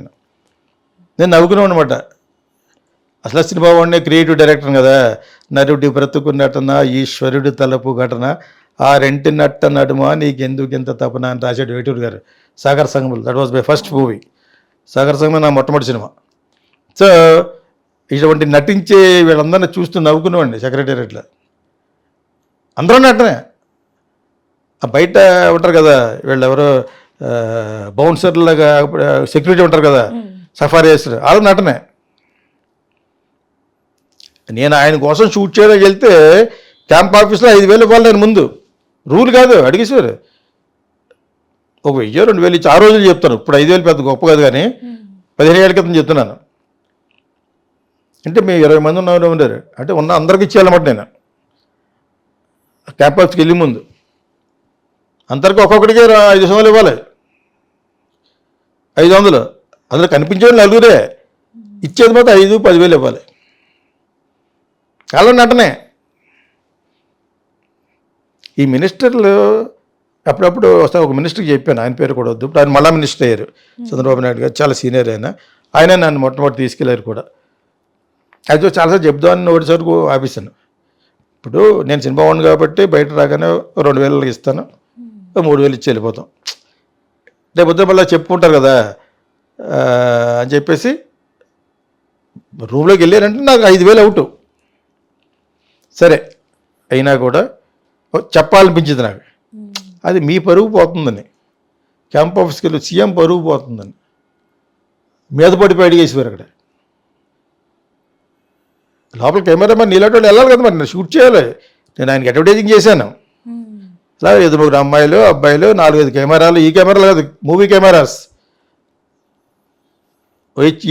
నేను నవ్వుకున్నాను అనమాట. అసలు సినిమా వాడినే క్రియేటివ్ డైరెక్టర్ కదా. నరుడి బ్రతుకు నటన, ఈశ్వరుడి తలపు ఘటన, ఆ రెంటి నట్ట నడుమ నీకెందుకు ఇంత తపన అని రాశాడు వేటూరు గారు సాగర్ సంగములు. That was my first movie. Sagar సంగమే నా మొట్టమొదటి సినిమా. సో ఇటువంటి నటించే వీళ్ళందరినీ చూస్తూ నవ్వుకునేవాడిని సెక్రటేరియట్లో. అందరూ నటనే. బయట ఉంటారు కదా వీళ్ళు, ఎవరో బౌన్సర్లాగా సెక్యూరిటీ ఉంటారు కదా, సఫారీ చేస్తారు, వాళ్ళు నటనే. నేను ఆయన కోసం షూట్ చేయడానికి వెళ్తే క్యాంప్ ఆఫీస్లో 5,000 ఇవ్వాలి. నేను ముందు రూల్ కాదు, అడిగేసారు. ఒక 1,000-2,000 ఇచ్చి ఆ రోజులు చెప్తాను. ఇప్పుడు 5,000 పెద్ద గొప్ప కాదు, కానీ 15 ఏళ్ళ క్రితం చెప్తున్నాను. అంటే మేము 20 మంది ఉన్నారు అంటే ఉన్న అందరికి ఇచ్చేయాలన్నమాట. నేను క్యాంప్ ఆఫీస్కి వెళ్ళి ముందు అందరికీ ఒక్కొక్కడికి 500 ఇవ్వాలి. 500 అందులో కనిపించేవాళ్ళు నలుగురే, ఇచ్చేది మాత్రం 5,000-10,000 ఇవ్వాలి. చాలా నటనే. ఈ మినిస్టర్లు అప్పుడప్పుడు వస్తే ఒక మినిస్టర్కి చెప్పాను, ఆయన పేరు కూడా వద్దు. ఇప్పుడు ఆయన మళ్ళా మినిస్టర్ అయ్యారు, చంద్రబాబు నాయుడు గారు. చాలా సీనియర్ ఆయన నన్ను మొట్టమొదటి తీసుకెళ్ళారు కూడా. అయితే చాలాసార్లు చెప్దామని ఒకటి వరకు ఆపేసాను. ఇప్పుడు నేను సినిమా వాడిని కాబట్టి బయట రాగానే 2,000 ఇస్తాను, 3,000 ఇచ్చి వెళ్ళిపోతాం. రేపు మళ్ళీ చెప్పుకుంటారు కదా అని చెప్పేసి రూమ్లోకి వెళ్ళారంటే నాకు 5,000 అవుట్. సరే అయినా కూడా చెప్పాలనిపించింది నాకు, అది మీ పరుగు పోతుందని. క్యాంప్ ఆఫీస్కి వెళ్ళి సీఎం పరుగు పోతుందని మీద పడిపోయి అడిగేసేవారు. అక్కడ లోపల కెమెరామెన్ నీలాంటి వాళ్ళు వెళ్ళాలి కదా, మరి నేను షూట్ చేయాలి. నేను ఆయనకి అడ్వర్టైజింగ్ చేశాను. అలా 2-3 అమ్మాయిలు అబ్బాయిలు 4-5 కెమెరాలు, ఈ కెమెరాలు కాదు, మూవీ కెమెరాస్.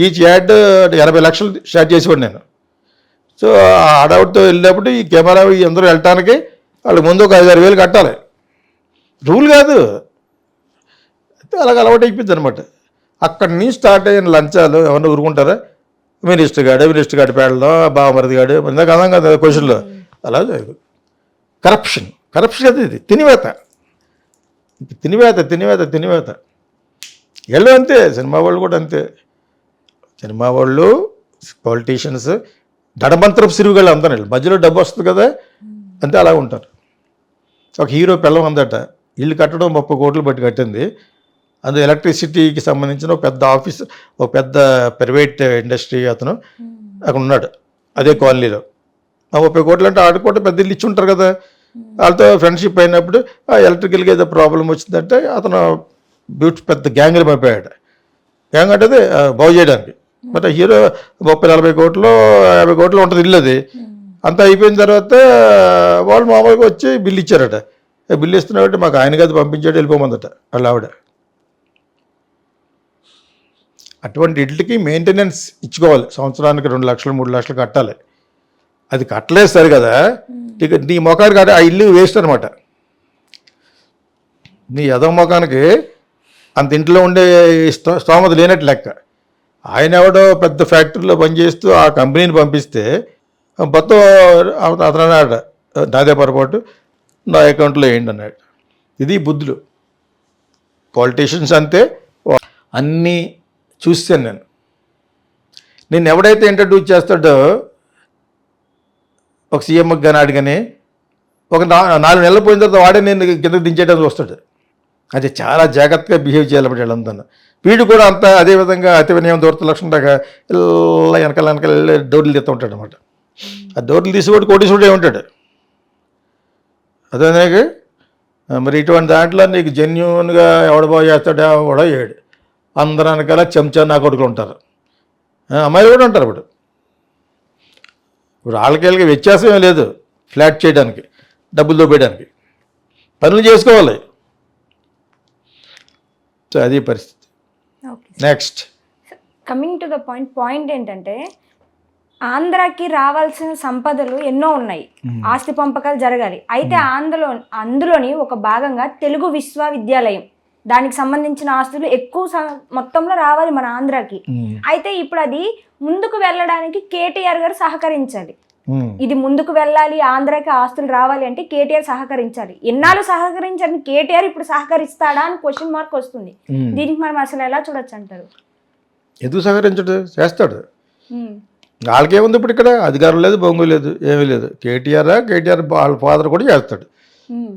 ఈచ్ యాడ్ 80 లక్షలు స్టార్ట్ చేసేవాడు నేను. సో ఆడవుట్తో వెళ్ళినప్పుడు ఈ కెమెరా అందరూ వెళ్ళటానికి వాళ్ళు ముందు ఒక 5-6 వేలు కట్టాలి. రూల్ కాదు, అలాగ అలవాటు అయిపోయింది అనమాట. అక్కడి నుంచి స్టార్ట్ అయిన లంచాలు ఎవరన్నా ఊరుకుంటారా? మినిస్టర్ గాడు పేడలో బావమరిది గాడు ఇందాక అదాం కదా క్వశ్చన్లో. అలా కరప్షన్ అది, ఇది తినివేత. వీళ్ళు అంతే, సినిమా వాళ్ళు కూడా అంతే. సినిమా వాళ్ళు పొలిటీషియన్స్ దడమంత్రపు సిరుగుళ్ళు అందరూ మధ్యలో డబ్బు వస్తుంది కదా, అంతే అలా ఉంటారు. ఒక హీరో పిల్లం అందట, ఇల్లు కట్టడం 30 కోట్లు బట్టి కట్టింది. అందులో ఎలక్ట్రిసిటీకి సంబంధించిన ఒక పెద్ద ఆఫీస్, ఒక పెద్ద ప్రైవేట్ ఇండస్ట్రీ అతను అక్కడ ఉన్నాడు అదే కాలనీలో. 30 కోట్లు అంటే ఆడుకోవడం పెద్ద ఇల్లు ఇచ్చి ఉంటారు కదా. వాళ్ళతో ఫ్రెండ్షిప్ అయినప్పుడు ఆ ఎలక్ట్రికల్గా ఏదో ప్రాబ్లం వచ్చిందంటే అతను పెద్ద గ్యాంగ్ని పంపాడు. గ్యాంగ్ అంటే బాగు చేయడానికి బట్ హీరో 30-40 కోట్లు 50 కోట్లు ఉంటుంది ఇల్లు అది. అంతా అయిపోయిన తర్వాత వాళ్ళు మామూలుగా వచ్చి బిల్లు ఇచ్చారట. బిల్లు ఇస్తున్నారంటే మాకు ఆయన గది పంపించాడు వెళ్ళిపోమందట వాళ్ళ ఆవిడ. అటువంటి ఇంటికి మెయింటెనెన్స్ ఇచ్చుకోవాలి, సంవత్సరానికి 2 లక్షలు 3 లక్షలు కట్టాలి. అది కట్టలేదు సరి కదా, ఇక నీ మొఖానికి ఆ ఇల్లు వేస్ట్ అనమాట. నీ యదవ మొఖానికి అంత ఇంట్లో ఉండే స్తోమత లేనట్టు లెక్క. ఆయన ఎవడో పెద్ద ఫ్యాక్టరీలో పనిచేస్తూ ఆ కంపెనీని పంపిస్తే మొత్తం అతను అన్నాడు నాదే పొరపాటు, నా అకౌంట్లో వేయండి అన్నాడు. ఇది బుద్ధులు. పాలిటీషియన్స్ అంతే, అన్నీ చూస్తాను నేను ఎవడైతే ఇంట్రడ్యూస్ చేస్తాడో ఒక సీఎంకి కానీ ఆడిగానే ఒక 4 నెలలు పోయిన తర్వాత వాడే నేను కిందకి దించేయడానికి వస్తాడు. అది చాలా జాగ్రత్తగా బిహేవ్ చేయాలన్నమాట వీళ్ళంతా. వీడు కూడా అంతా అదేవిధంగా అతి వినయం దూరత దాకా ఇలా వెనకాల డోర్లు తీస్తూ ఉంటాడు అనమాట. ఆ డోర్లు తీసేవాడు కోటీశ్వరుడే ఉంటాడు. అదే మరి ఇటువంటి దాంట్లో నీకు జెన్యున్గా ఎవడ బాగు చేస్తాడో ఎవడో ఏడు, అందరూ వెనకాల చెంచా నా కొడుకులు ఉంటారు, అమ్మాయిలు కూడా ఉంటారు. ఇప్పుడు వాళ్ళకి వ్యత్యాసం ఏం లేదు, ఫ్లాట్ చేయడానికి డబ్బులు దోపేయడానికి పనులు చేసుకోవాలి. సో అది పరిస్థితి. Next coming to the point ఏంటంటే ఆంధ్రాకి రావాల్సిన సంపదలు ఎన్నో ఉన్నాయి, ఆస్తి పంపకాలు జరగాలి. అయితే అందులోని ఒక భాగంగా తెలుగు విశ్వవిద్యాలయం, దానికి సంబంధించిన ఆస్తులు ఎక్కువ మొత్తంలో రావాలి మన ఆంధ్రాకి. అయితే ఇప్పుడు అది ముందుకు వెళ్ళడానికి కేటీఆర్ గారు సహకరించాలి. ఇది ముందుకు వెళ్ళాలి, ఆంధ్రాకి ఆస్తులు రావాలి అంటే కేటీఆర్ సహకరించాలి. ఎన్నాళ్ళు సహకరించాలని కేటీఆర్ ఇప్పుడు సహకరిస్తాడా అని క్వశ్చన్ మార్క్ వస్తుంది. దీనికి మనం అసలు ఎలా చూడొచ్చు అంటారు? ఎందుకు సహకరించడు? చేస్తాడు. వాళ్ళకేముంది ఇప్పుడు ఇక్కడ అధికారం లేదు, బొంగు లేదు, ఏమీ లేదు. కేటీఆర్ వాళ్ళ ఫాదర్ కూడా చేస్తాడు.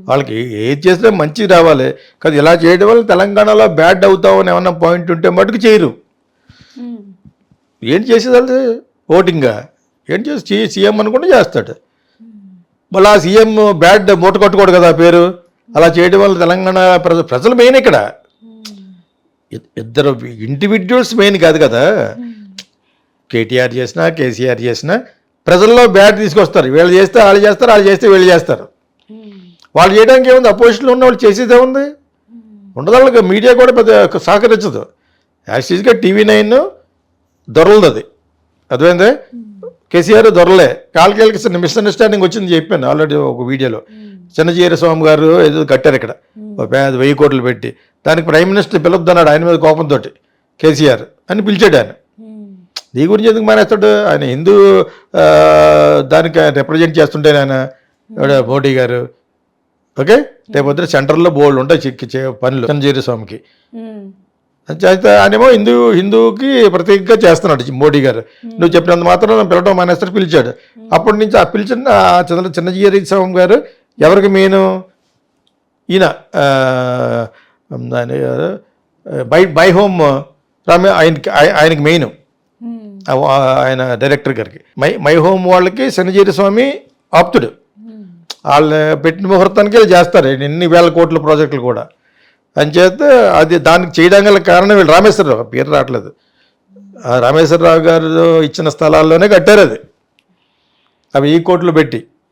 వాళ్ళకి ఏది చేసినా మంచిగా రావాలి కదా. ఇలా చేయడం వల్ల తెలంగాణలో బ్యాడ్ అవుతామని ఏమన్నా పాయింట్ ఉంటే మటుకు చేయరు. ఏంటి చేసేది? ఓటింగ్గా ఏంటి చేసి సీఎం అనుకుంటే చేస్తాడు. మళ్ళీ ఆ సీఎం బ్యాడ్ మూట కట్టుకోడు కదా పేరు. అలా చేయడం వల్ల తెలంగాణ ప్రజలు మెయిన్ ఇక్కడ. ఇద్దరు ఇండివిజువల్స్ మెయిన్ కాదు కదా. కేటీఆర్ చేసినా కేసీఆర్ చేసినా ప్రజల్లో బ్యాడ్ తీసుకొస్తారు. వీళ్ళు చేస్తే వాళ్ళు చేస్తారు, వాళ్ళు చేస్తే వీళ్ళు చేస్తారు. వాళ్ళు చేయడానికి ఏముంది? అపోజిషన్లో ఉన్న వాళ్ళు చేసేదే ఉంది ఉండదు. వాళ్ళకి మీడియా కూడా పెద్ద సహకరించదు. యాక్చువల్గా TV9 దొరలదు. అది అర్థమైందే. కేసీఆర్ దొరలే. కాళ్ళకి మిస్అండర్స్టాండింగ్ వచ్చింది చెప్పాను ఆల్రెడీ ఒక వీడియోలో. చిన్నజీర స్వామి గారు ఏదో కట్టారు ఇక్కడ 1000 కోట్లు పెట్టి. దానికి ప్రైమ్ మినిస్టర్ పిలుపుదన్నాడు ఆయన మీద కోపంతో. కేసీఆర్ అని పిలిచాడు ఆయన. నీ గురించి ఎందుకు మానేస్తాడు? ఆయన హిందూ దానికి రిప్రజెంట్ చేస్తుంటే ఆయన మోడీ గారు. ఓకే, రేపొద్దు సెంటర్లో బోల్డ్ ఉంటాయి పనులు చిన్నజీర స్వామికి. అయితే ఆయనేమో హిందూకి ప్రత్యేకంగా చేస్తున్నాడు మోడీ గారు. నువ్వు చెప్పినంత మాత్రం పిలవడం మానేస్తారు పిలిచాడు. అప్పటి నుంచి ఆ పిలిచిన చిన్నజీర స్వామి గారు ఎవరికి మెయిన్? ఈయన బై హోమ్ ఆయనకి మెయిన్. ఆయన డైరెక్టర్ గారికి మై హోమ్ వాళ్ళకి చిన్నజీర స్వామి ఆప్తుడు. వాళ్ళు పెట్టిన ముహూర్తానికి వీళ్ళు చేస్తారు ఎన్ని వేల కోట్ల ప్రాజెక్టులు కూడా. అంచేత అది దానికి చేయడానికి గల కారణం వీళ్ళు రామేశ్వరరావు, పేరు రావట్లేదు, రామేశ్వరరావు గారు ఇచ్చిన స్థలాల్లోనే కట్టారు అది. అవి 1000 కోట్లు పెట్టి.